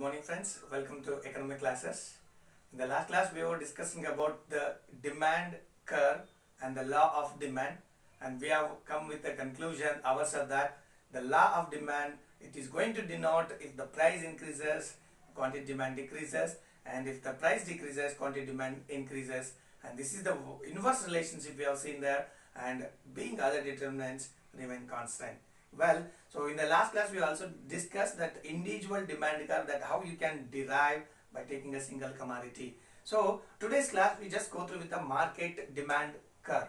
morning friends, welcome to economic classes. In the last class we were discussing about the demand curve and the law of demand, and we have come with a conclusion ourselves that the law of demand, it is going to denote if the price increases, quantity demand decreases, and if the price decreases, quantity demand increases, and this is the inverse relationship we have seen there, and being other determinants remain constant. Well, so in the last class we also discussed that individual demand curve, that how you can derive by taking a single commodity. So today's class we just go through with the market demand curve.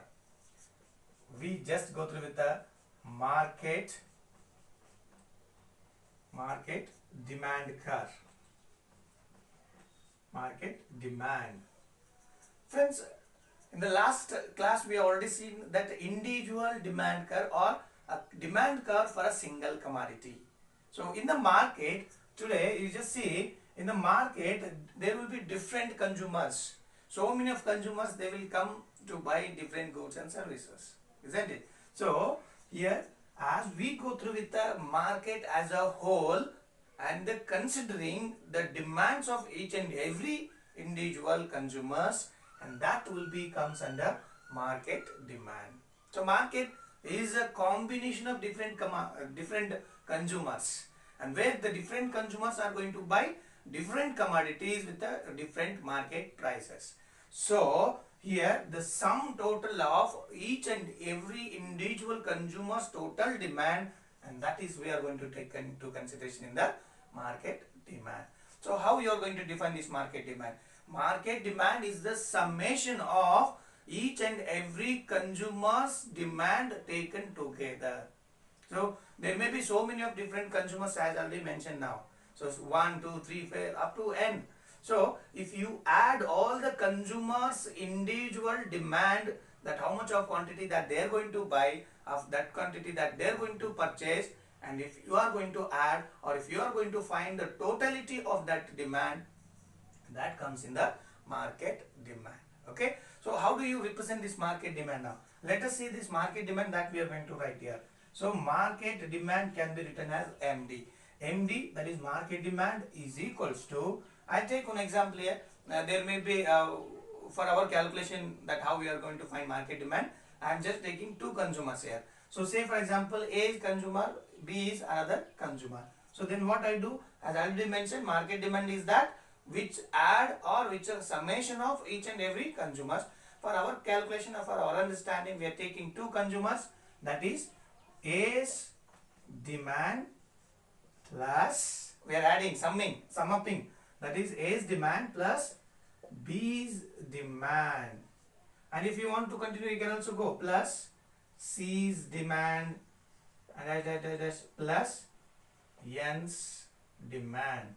We just go through with the market demand curve. Market demand. Friends, in the last class we have already seen that individual demand curve or a demand curve for a single commodity. So in the market today, you just see in the market there will be different consumers. So many of consumers, they will come to buy different goods and services, isn't it? So here as we go through with the market as a whole and considering the demands of each and every individual consumers, and that will be comes under market demand. So market is a combination of different consumers, and where the different consumers are going to buy different commodities with the different market prices. So here the sum total of each and every individual consumer's total demand, and that is we are going to take into consideration in the market demand. So how you are going to define this market demand? Market demand is the summation of each and every consumer's demand taken together. So there may be so many of different consumers as already mentioned now. So 1, 2, 3, 4 up to n. So if you add all the consumers individual demand, that how much of quantity that they are going to buy, of that quantity that they are going to purchase, and if you are going to add or if you are going to find the totality of that demand, that comes in the market demand. Okay, so how do you represent this market demand now? Let us see this market demand that we are going to write here. So market demand can be written as MD. MD, that is market demand, is equals to, I take one example here. There may be for our calculation that how we are going to find market demand, I am just taking two consumers here. So say for example A is consumer, B is another consumer. So then what I do, as I already mentioned, market demand is that which add or which a summation of each and every consumers. For our calculation of our understanding, we are taking two consumers, that is A's demand plus, we are adding, sum upping, that is A's demand plus B's demand. And if you want to continue, you can also go plus C's demand and plus N's demand.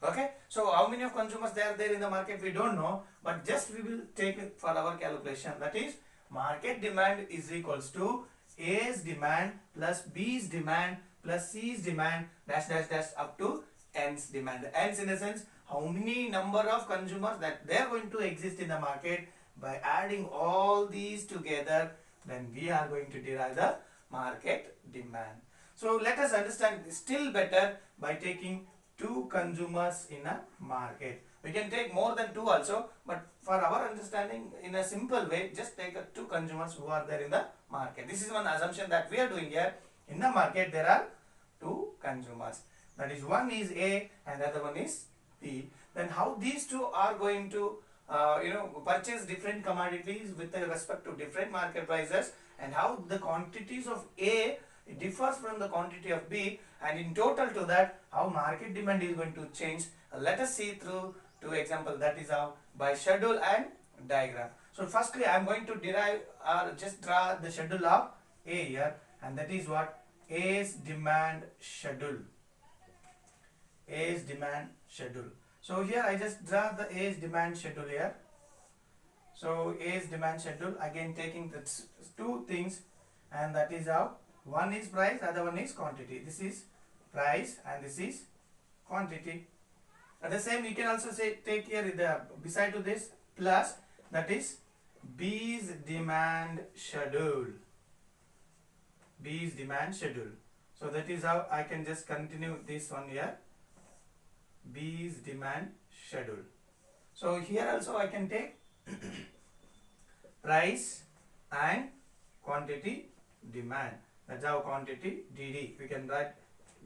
Okay, so how many of consumers they are there in the market, we don't know, but just we will take it for our calculation. That is market demand is equals to A's demand plus B's demand plus C's demand dash up to N's demand. N's in the sense how many number of consumers that they are going to exist in the market. By adding all these together, then we are going to derive the market demand. So let us understand still better by taking two consumers in a market. We can take more than two also, but for our understanding in a simple way, just take two consumers who are there in the market. This is one assumption that we are doing here. In the market there are two consumers, that is one is A and the other one is B. Then how these two are going to purchase different commodities with respect to different market prices, and how the quantities of A differs from the quantity of B, and in total to that how market demand is going to change. Let us see through two examples, that is how by schedule and diagram. So firstly I am going to derive or just draw the schedule of A here, and that is what A's demand schedule. A's demand schedule. So here I just draw the A's demand schedule here. So A's demand schedule, again taking the two things, and that is how one is price, other one is quantity. This is price and this is quantity. And the same you can also say take here the beside to this plus, that is B's demand schedule. B's demand schedule. So that is how I can just continue this one here. B's demand schedule. So here also I can take price and quantity demand. That's how quantity DD. We can write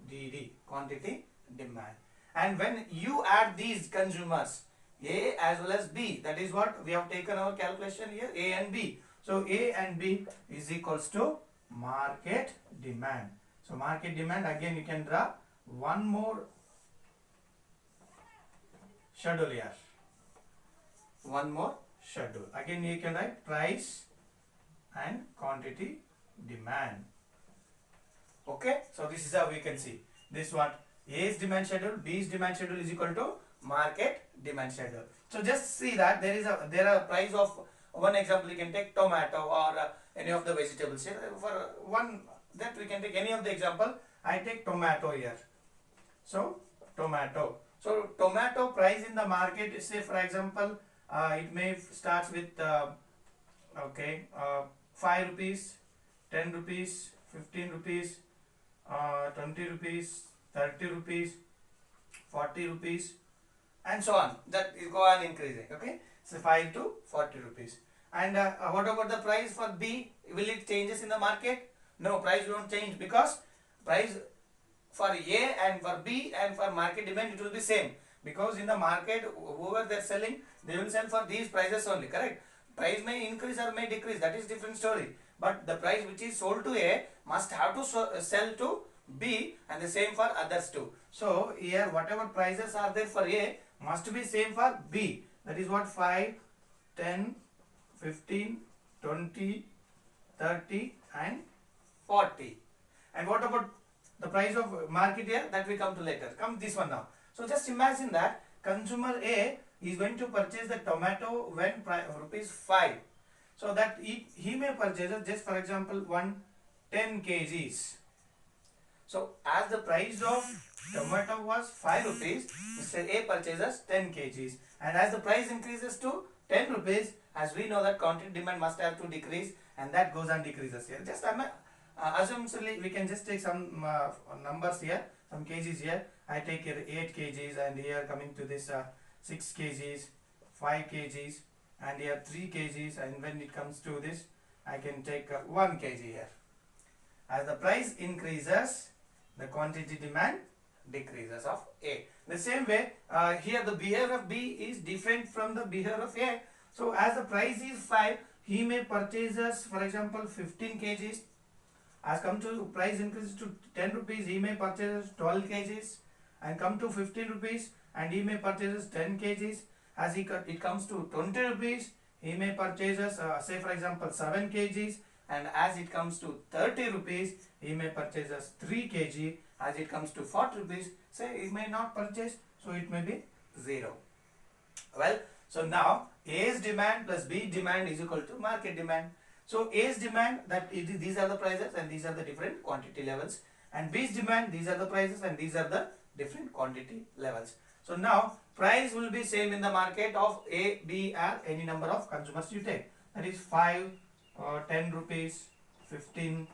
DD, quantity demand. And when you add these consumers, A as well as B, that is what we have taken our calculation here, A and B. So A and B is equals to market demand. So market demand, again you can draw one more schedule here. One more schedule. Again you can write price and quantity demand. Okay, so this is how we can see this one. A's demand schedule, B's demand schedule is equal to market demand schedule. So just see that there are price of one example. You can take tomato or any of the vegetables here. For one that we can take any of the example. I take tomato here. So tomato. So tomato price in the market, say for example, it may starts with 5 rupees, 10 rupees, 15 rupees, 20 rupees, 30 rupees, 40 rupees, and so on. That is go on increasing. Okay, so 5 to 40 rupees. And what about the price for B? Will it changes in the market? No, price won't change, because price for A and for B and for market demand it will be same, because in the market whoever they are selling, they will sell for these prices only, correct? Price may increase or may decrease, that is different story, but the price which is sold to A must have to sell to B, and the same for others too. So here whatever prices are there for A must be same for B. That is what 5, 10, 15, 20, 30 and 40. And what about the price of market here? That we come to later. Come this one now. So just imagine that consumer A is going to purchase the tomato when rupees 5. So that he may purchase just for example 10 kgs. So as the price of tomato was 5 rupees, Mr. A purchases 10 kgs. And as the price increases to 10 rupees, as we know that quantity demand must have to decrease, and that goes and decreases here. Just assumptively we can just take some numbers here, some kgs here. I take here 8 kgs, and here coming to this 6 kgs, 5 kgs, and here 3 kgs, and when it comes to this I can take 1 kg here. As the price increases, the quantity demand decreases of A. The same way here the behavior of B is different from the behavior of A. So as the price is 5, he may purchases for example 15 kgs. As come to price increases to 10 rupees, he may purchase 12 kgs, and come to 15 rupees and he may purchase 10 kgs. As it comes to 20 rupees, he may purchase say for example 7 kgs, and as it comes to 30 rupees, he may purchase 3 kg. As it comes to 40 rupees, say he may not purchase, so it may be 0. Well, so now A's demand plus B demand is equal to market demand. So A's demand, these are the prices and these are the different quantity levels, and B's demand, these are the prices and these are the different quantity levels. So now price will be same in the market of A, B, or any number of consumers you take. That is 5, 10 rupees, 15,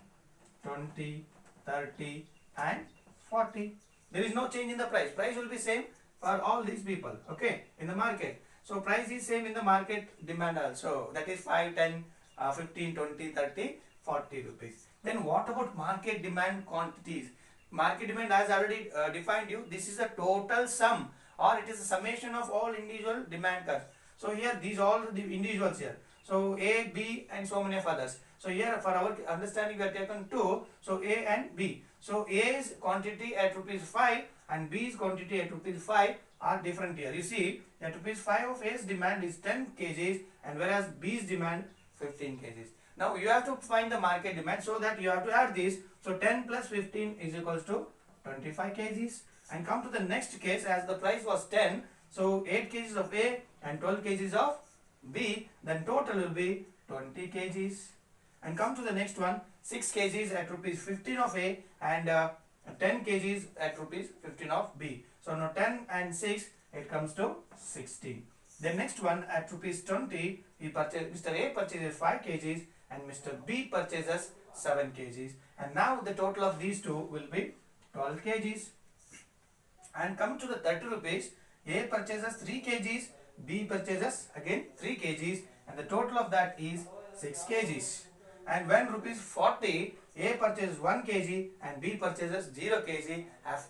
20, 30 and 40. There is no change in the price. Price will be same for all these people, okay, in the market. So price is same in the market demand also. That is 5, 10, 15, 20, 30, 40 rupees. Then what about market demand quantities? Market demand, as already defined you, this is the total sum, or it is a summation of all individual demand curves. So here these all the individuals here. So A, B and so many of others. So here for our understanding we have taken 2. So A and B. So A's quantity at rupees 5 and B's quantity at rupees 5 are different here. You see at rupees 5 of A's demand is 10 kgs, and whereas B's demand 15 kgs. Now you have to find the market demand, so that you have to add this. So 10 plus 15 is equals to 25 kgs. And come to the next case, as the price was 10, so 8 kgs of A and 12 kgs of B, then total will be 20 kgs. And come to the next one, 6 kgs at rupees 15 of A and 10 kgs at rupees 15 of B. So now 10 and 6, it comes to 16. The next one at rupees 20, Mr. A purchases 5 kgs and Mr. B purchases 7 kgs. And now the total of these two will be 12 kgs. And come to the 30 rupees, A purchases 3 kgs, B purchases again 3 kgs, and the total of that is 6 kgs. And when rupees 40, A purchases 1 kg and B purchases 0 kg.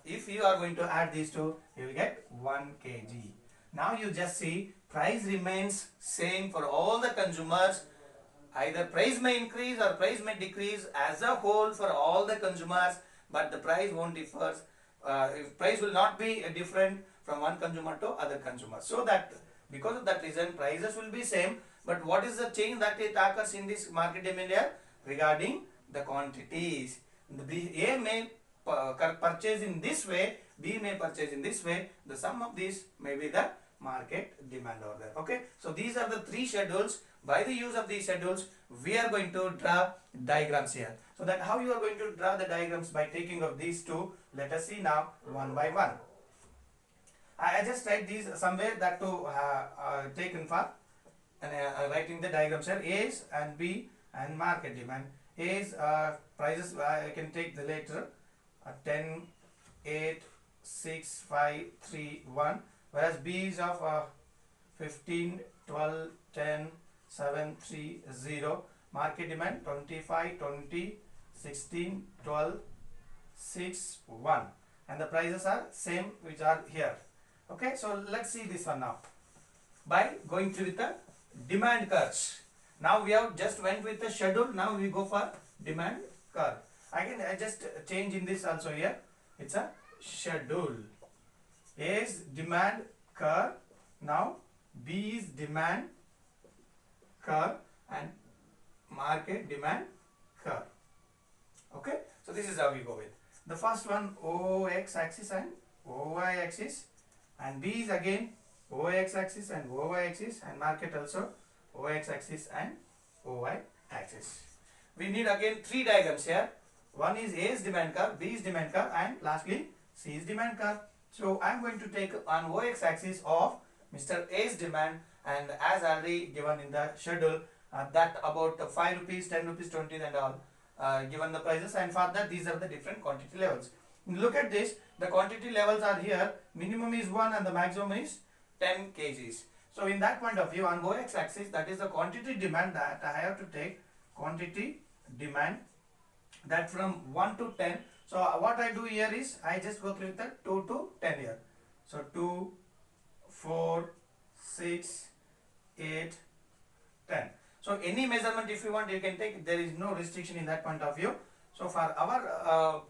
If you are going to add these two, you will get 1 kg. Now you just see price remains same for all the consumers. Either price may increase or price may decrease as a whole for all the consumers, but the price won't differ. Price will not be different from one consumer to other consumer. So that because of that reason, prices will be same. But what is the change that it occurs in this market demand here regarding the quantities? A may purchase in this way, B may purchase in this way. The sum of these may be the market demand over there. Okay, so these are the three schedules. By the use of these schedules, we are going to draw diagrams here. So that how you are going to draw the diagrams by taking of these two. Let us see now one by one. I just write these somewhere that to taken for and writing the diagrams here. A's and B and market demand. A's prices I can take the later 10, 8, 6, 5, 3, 1. Whereas B is of 15, 12, 10, 7, 3, 0. Market demand 25, 20, 16, 12, 6, 1. And the prices are same which are here. Okay, so let's see this one now. By going through with the demand curves. Now we have just went with the schedule. Now we go for demand curve. Again, I just change in this also here. It's a schedule. A is demand curve. Now B is demand curve and market demand curve. Okay, so this is how we go with. The first one OX axis and OY axis, and B is again OX axis and OY axis, and market also OX axis and OY axis. We need again three diagrams here. One is A's demand curve, B is demand curve, and lastly C is demand curve. So I am going to take on OX axis of Mr. A's demand, and as already given in the schedule that about 5 rupees, 10 rupees, 20 and all given the prices, and for that these are the different quantity levels. Look at this, the quantity levels are here. Minimum is 1 and the maximum is 10 kgs. So in that point of view, on OX axis, that is the quantity demand that I have to take quantity demand that from 1 to 10. So what I do here is I just go through the 2 to 10 here. So 2, 4, 6, 8, 10. So any measurement if you want you can take. There is no restriction in that point of view. So for our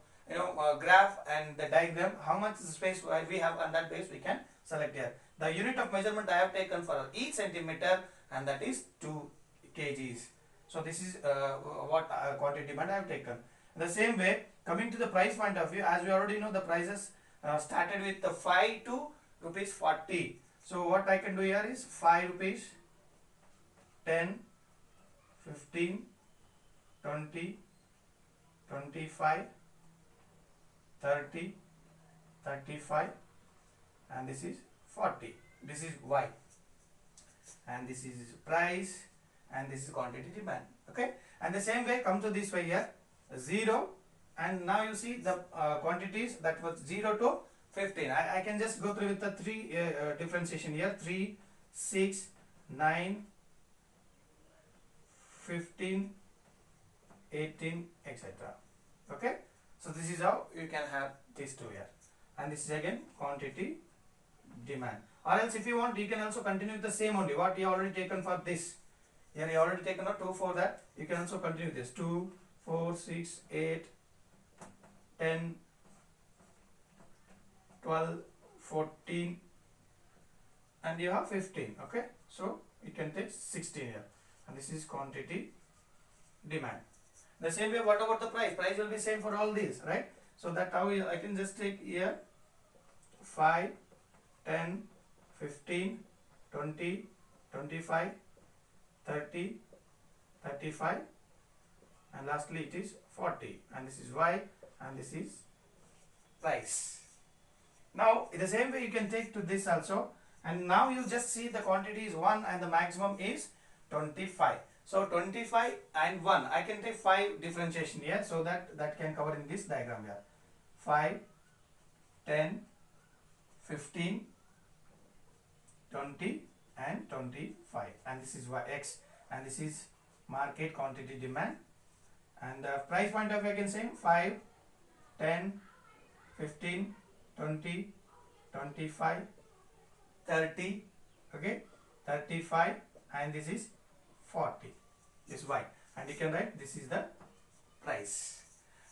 graph and the diagram, how much space we have on that base we can select here. The unit of measurement I have taken for each centimeter, and that is 2 kgs. So this is what quantity demand I have taken. In the same way, coming to the price point of view, as we already know, the prices started with the 5 to rupees 40. So what I can do here is 5 rupees, 10, 15, 20, 25, 30, 35, and this is 40. This is Y, and this is price, and this is quantity demand. Okay, and the same way come to this way here 0, and now you see the quantities that was 0 to 15. I can just go through with the 3 differentiation here: 3, 6, 9, 15, 18, etc. Okay, so this is how you can have these two here, and this is again quantity demand. Or else if you want, you can also continue with the same only what you already taken for this. Here you already taken a 2 for that. You can also continue this 2, 4, 6, 8, 10, 12, 14, and you have 15. Okay, so you can take 16 here, and this is quantity demand. The same way, what about the price? Price will be same for all these, right? So that how I can just take here 5, 10, 15, 20, 25, 30, 35, and lastly it is 40, and this is Y, and this is price. Now in the same way you can take to this also, and now you just see the quantity is 1 and the maximum is 25. So 25 and 1, I can take 5 differentiation here, so that can cover in this diagram here. 5, 10, 15, 20 and 25, and this is x, and this is market quantity demand, and the price point of view I can say 5, 10, 15, 20, 25, 30, okay, 35, and this is 40, this y, and you can write this is the price.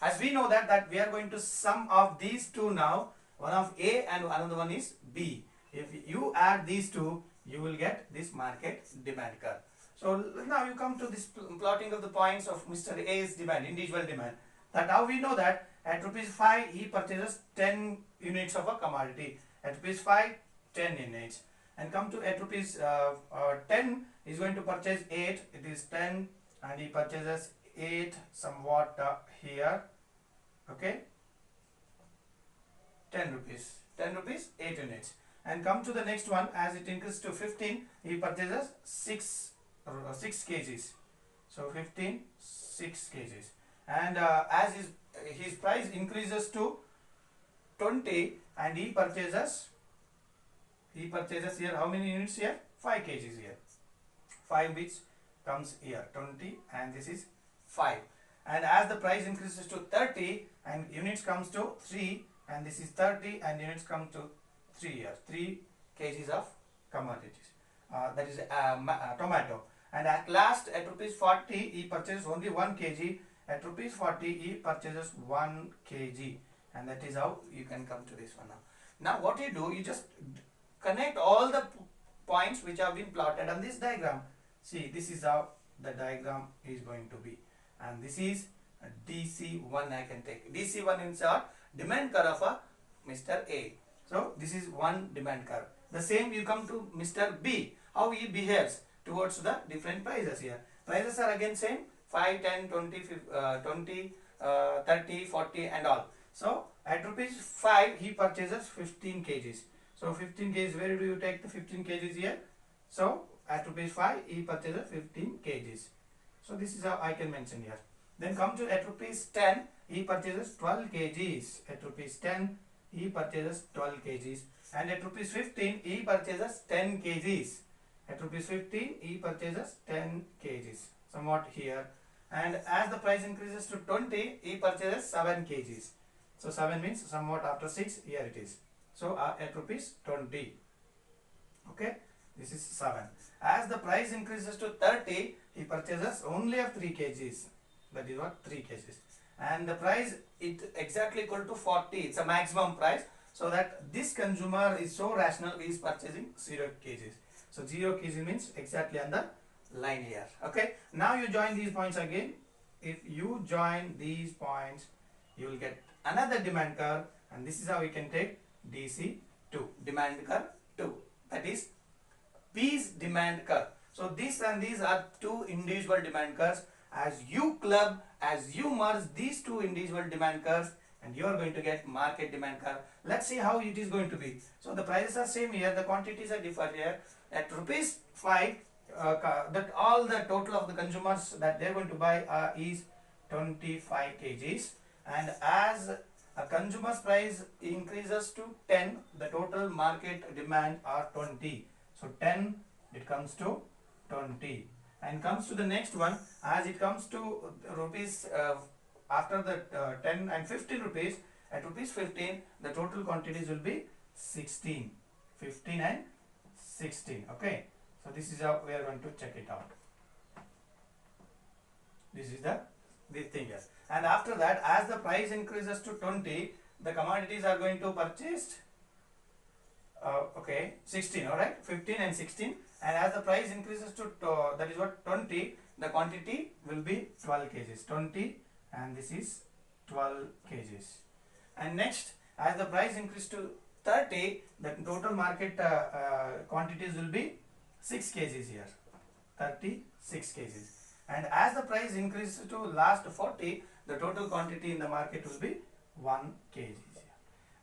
As we know that we are going to sum of these two now, one of A and another one is B. If you add these two, you will get this market demand curve. So now you come to this plotting of the points of Mr. A's demand, individual demand. That how we know that at rupees 5 he purchases 10 units of a commodity. At rupees 5, 10 units. And come to at rupees 10, he is going to purchase 8. It is 10, and he purchases 8 somewhat here. Okay. 10 rupees. 10 rupees, 8 units. And come to the next one, as it increases to 15, he purchases 6 kgs. So 15, 6 kgs. And as his price increases to 20, and he purchases here how many units here? 5 kgs here. 5 which comes here 20, and this is 5. And as the price increases to 30, and units comes to 3, and this is 30, and units come to 3 here, 3 kgs of commodities, that is tomato. And at last at rupees 40 he purchases only 1 kg. At rupees 40 he purchases 1 kg, and that is how you can come to this one. Now what you do, you just connect all the points which have been plotted on this diagram. See, this is how the diagram is going to be, and this is DC1. I can take DC1 is our demand curve of a Mr. A. So this is one demand curve. The same you come to Mr. B, how he behaves towards the different prices here. Prices are again same, 5, 10, 20, 30, 40 and all. So at rupees 5 he purchases 15 kgs. So 15 kgs, where do you take the 15 kgs here? So at rupees 5 he purchases 15 kgs. So this is how I can mention here. Then come to at rupees 10 he purchases 12 kgs. At rupees 10 he purchases 12 kgs. And at rupees 15 he purchases 10 kgs. At rupees 15 he purchases 10 kgs, somewhat here. And as the price increases to 20 he purchases 7 kgs. So 7 means somewhat after 6, here it is. So at rupees 20, okay, this is 7. As the price increases to 30 he purchases only of 3 kgs, that is what, 3 kgs. And the price it exactly equal to 40, it's a maximum price, so that this consumer is so rational, he is purchasing 0 kgs. So 0 kg means exactly on the line here. Okay. Now you join these points again. If you join these points, you will get another demand curve, and this is how we can take DC2, demand curve 2. That is B's demand curve. So this and these are two individual demand curves. As you club, as you merge these two individual demand curves, and you are going to get market demand curve. Let's see how it is going to be. So the prices are same here, the quantities are different here. At rupees 5, that all the total of the consumers that they are going to buy is 25 kgs, and as a consumer's price increases to 10, the total market demand are 20. So 10, it comes to 20, and comes to the next one, as it comes to rupees after the 10 and 15 rupees, at rupees 15 the total quantities will be 16, 15 and 16. Okay, so this is how we are going to check it out. This is the thing here. And after that, as the price increases to 20, the commodities are going to purchase 16, all right, 15 and 16, and as the price increases to that is what, 20, the quantity will be 12 kgs, 20, and this is 12 kgs. And next, as the price increases to 30, the total market quantities will be 6 kgs here, 36 kgs. And as the price increases to last 40, the total quantity in the market will be 1 kg here.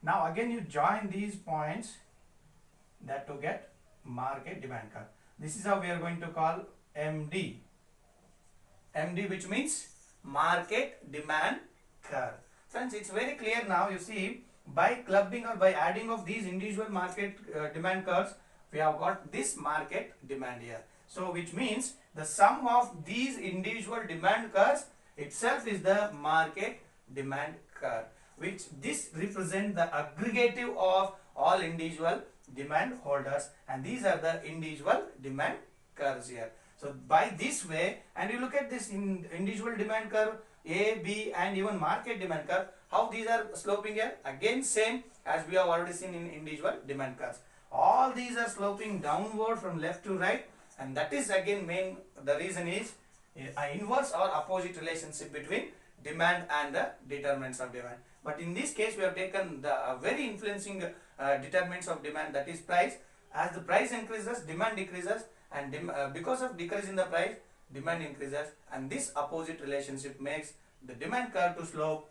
Now again you join these points, that to get market demand curve. This is how we are going to call MD. MD, which means market demand curve. Friends, it's very clear now. You see, by clubbing or by adding of these individual market demand curves, we have got this market demand here. So which means the sum of these individual demand curves itself is the market demand curve, which this represent the aggregative of all individual demand holders, and these are the individual demand curves here. So by this way, and you look at this individual demand curve A, B and even market demand curve, how these are sloping here, again same as we have already seen in individual demand curves. All these are sloping downward from left to right, and that is again the reason is inverse or opposite relationship between demand and the determinants of demand. But in this case we have taken the very influencing determinants of demand, that is price. As the price increases, demand decreases, and because of decrease in the price, demand increases, and this opposite relationship makes the demand curve to slope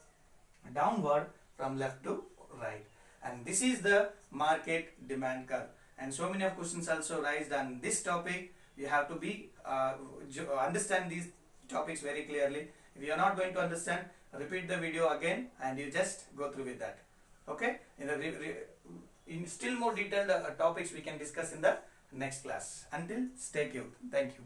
downward from left to right, and this is the market demand curve. And so many of questions also raised on this topic. You have to be understand these topics very clearly. If you are not going to understand, repeat the video again and you just go through with that. Okay, in still more detailed topics we can discuss in the next class. Until, stay tuned. Thank you.